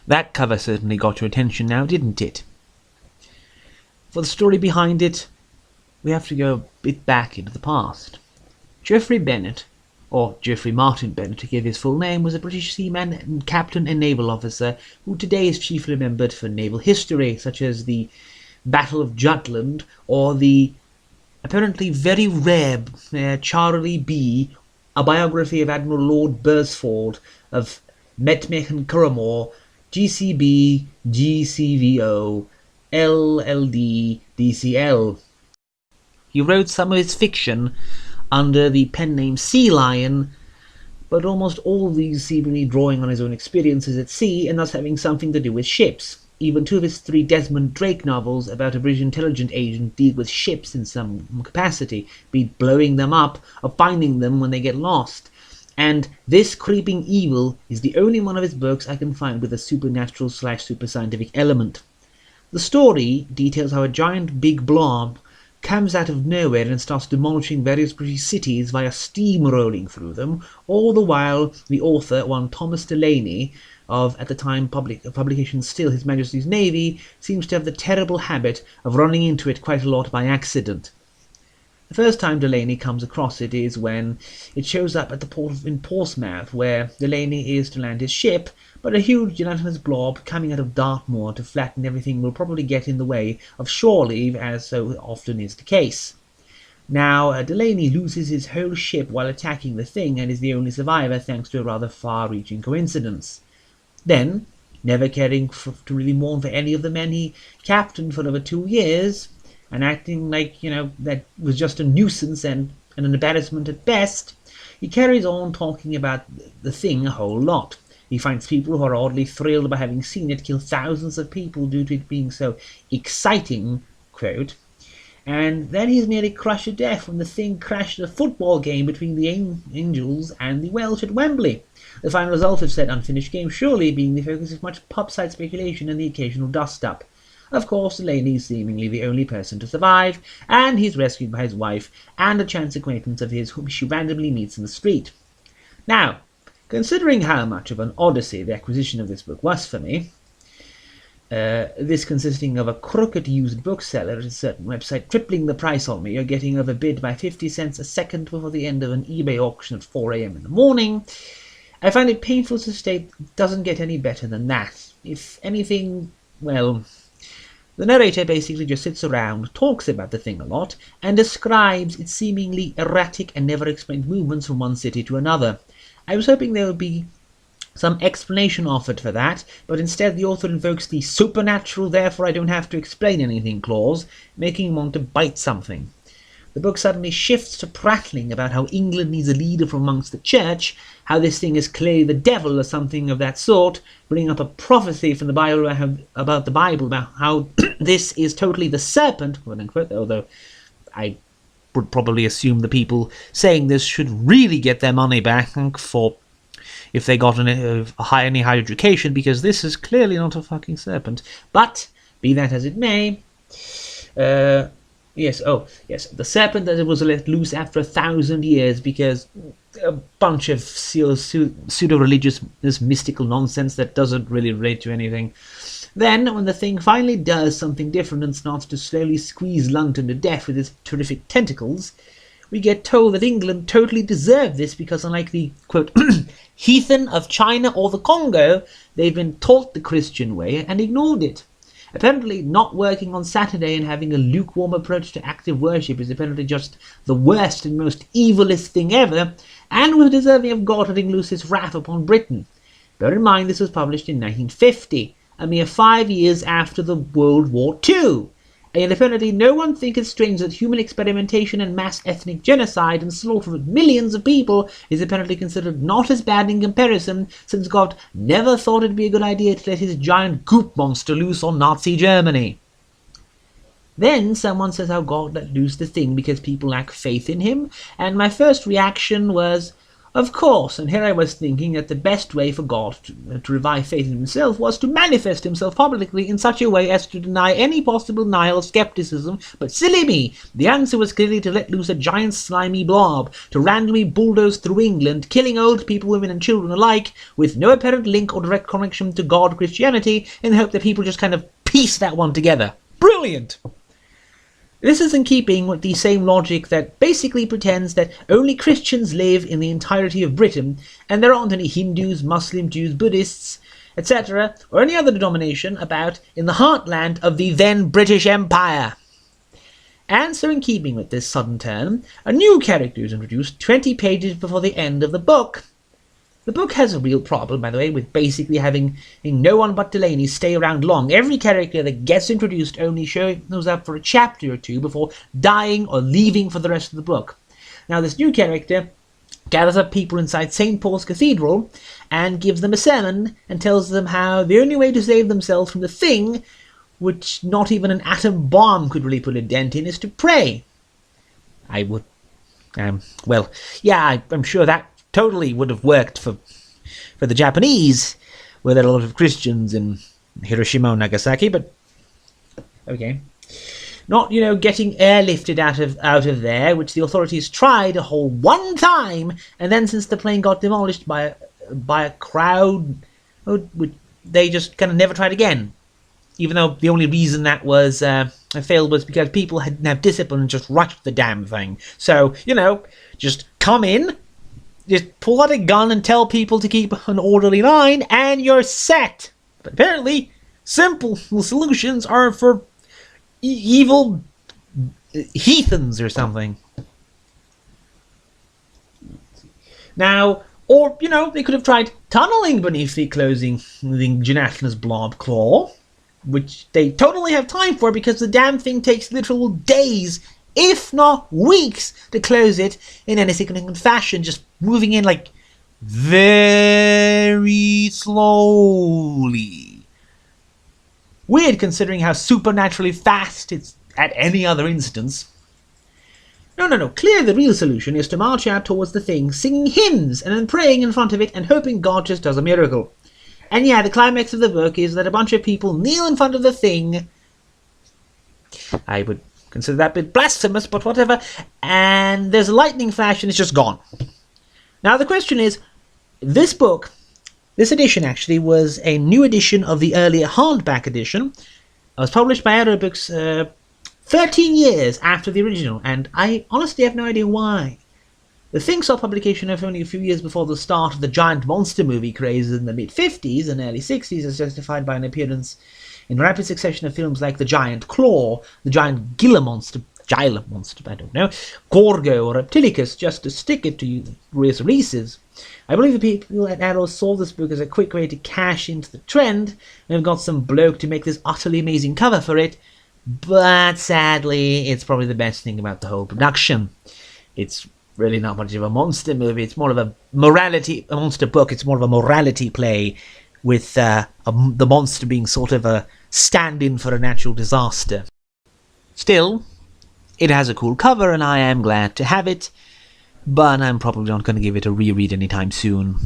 That cover certainly got your attention now, didn't it? For the story behind it, we have to go a bit back into the past. Geoffrey Bennett, or Geoffrey Martin Bennett to give his full name, was a British seaman, captain and naval officer who today is chiefly remembered for naval history, such as the Battle of Jutland or the apparently very rare Charlie B., a biography of Admiral Lord Beresford of Metmech and Curramore, GCB, GCVO, LLD, DCL. He wrote some of his fiction under the pen name Sea Lion, but almost all of these seemingly drawing on his own experiences at sea and thus having something to do with ships. Even 2 of his 3 Desmond Drake novels about a British intelligence agent deal with ships in some capacity, be it blowing them up or finding them when they get lost. And This Creeping Evil is the only one of his books I can find with a supernatural/super scientific element. The story details how a giant big blob comes out of nowhere and starts demolishing various British cities via steam rolling through them, all the while the author, one Thomas Delaney, of, at the time publication still His Majesty's Navy, seems to have the terrible habit of running into it quite a lot by accident. The first time Delaney comes across it is when it shows up at the port in Portsmouth, where Delaney is to land his ship, but a huge gelatinous blob coming out of Dartmoor to flatten everything will probably get in the way of shore leave, as so often is the case. Now, Delaney loses his whole ship while attacking the thing and is the only survivor thanks to a rather far-reaching coincidence. Then, never caring to really mourn for any of the men he captained for over 2 years, and acting like, that was just a nuisance and an embarrassment at best, he carries on talking about the thing a whole lot. He finds people who are oddly thrilled by having seen it kill thousands of people due to it being so exciting, quote, and then he's nearly crushed to death when the thing crashed at a football game between the Angels and the Welsh at Wembley. The final result of said unfinished game surely being the focus of much pub-side speculation and the occasional dust-up. Of course, Delaney is seemingly the only person to survive, and he's rescued by his wife and a chance acquaintance of his whom she randomly meets in the street. Now, considering how much of an odyssey the acquisition of this book was for me, this consisting of a crooked used bookseller at a certain website tripling the price on me or getting overbid by 50 cents a second before the end of an eBay auction at 4 a.m. in the morning, I find it painful to state it doesn't get any better than that. If anything, well, the narrator basically just sits around, talks about the thing a lot, and describes its seemingly erratic and never explained movements from one city to another. I was hoping there would be some explanation offered for that, but instead the author invokes the supernatural, therefore I don't have to explain anything clause, making him want to bite something. The book suddenly shifts to prattling about how England needs a leader from amongst the church, how this thing is clearly the devil or something of that sort, bringing up a prophecy from the Bible about how this is totally the serpent, quote unquote, although I would probably assume the people saying this should really get their money back for if they got any higher education, because this is clearly not a fucking serpent. But, be that as it may, yes, the serpent that was let loose after 1,000 years because a bunch of pseudo-religious, this mystical nonsense that doesn't really relate to anything. Then, when the thing finally does something different and starts to slowly squeeze London to death with its terrific tentacles, we get told that England totally deserved this because, unlike the, quote, heathen of China or the Congo, they've been taught the Christian way and ignored it. Apparently, not working on Saturday and having a lukewarm approach to active worship is apparently just the worst and most evilest thing ever, and was deserving of God letting loose his wrath upon Britain. Bear in mind this was published in 1950, a mere 5 years after the World War II. And apparently no one thinks it strange that human experimentation and mass ethnic genocide and slaughter of millions of people is apparently considered not as bad in comparison, since God never thought it'd be a good idea to let his giant goop monster loose on Nazi Germany. Then someone says how God let loose the thing because people lack faith in him, and my first reaction was, Of course, and here I was thinking that the best way for God to revive faith in himself was to manifest himself publicly in such a way as to deny any possible denial of skepticism, but silly me! The answer was clearly to let loose a giant slimy blob, to randomly bulldoze through England, killing old people, women and children alike, with no apparent link or direct connection to God or Christianity, in the hope that people just kind of piece that one together. Brilliant! This is in keeping with the same logic that basically pretends that only Christians live in the entirety of Britain, and there aren't any Hindus, Muslim, Jews, Buddhists, etc., or any other denomination about in the heartland of the then British Empire. And so in keeping with this sudden turn, a new character is introduced 20 pages before the end of the book. The book has a real problem, by the way, with basically having no one but Delaney stay around long. Every character that gets introduced only shows up for a chapter or two before dying or leaving for the rest of the book. Now, this new character gathers up people inside St. Paul's Cathedral and gives them a sermon and tells them how the only way to save themselves from the thing, which not even an atom bomb could really put a dent in, is to pray. I would... well, yeah, I'm sure that totally would have worked for the Japanese, where there are a lot of Christians in Hiroshima and Nagasaki, but okay. Not, getting airlifted out of there, which the authorities tried a whole one time, and then since the plane got demolished by a crowd, they just kind of never tried again. Even though the only reason that was failed was because people didn't have discipline and just rushed the damn thing. So, just come in, just pull out a gun and tell people to keep an orderly line, and you're set. But apparently, simple solutions are for evil heathens or something. Now, or, they could have tried tunneling beneath the closing gelatinous blob claw, which they totally have time for because the damn thing takes literal days, if not weeks, to close it in any significant fashion, just moving in like very slowly. Weird considering how supernaturally fast it's at any other instance. No. Clearly the real solution is to march out towards the thing, singing hymns and then praying in front of it and hoping God just does a miracle. And yeah, the climax of the book is that a bunch of people kneel in front of the thing. I would consider that a bit blasphemous, but whatever. And there's a lightning flash and it's just gone. Now the question is, this book, this edition actually, was a new edition of the earlier hardback edition. It was published by Arrow Books 13 years after the original, and I honestly have no idea why. The thing saw publication of only a few years before the start of the giant monster movie craze in the mid-50s and early 60s, as justified by an appearance in rapid succession of films like The Giant Claw, The Giant Gila Monster, I don't know, Gorgo or Reptilicus, just to stick it to releases. I believe the people at Arrow saw this book as a quick way to cash into the trend and have got some bloke to make this utterly amazing cover for it, but sadly, it's probably the best thing about the whole production. It's really not much of a monster movie, it's more of a monster book, it's more of a morality play, with the monster being sort of a stand-in for a natural disaster. Still, it has a cool cover and I am glad to have it, but I'm probably not going to give it a reread anytime soon.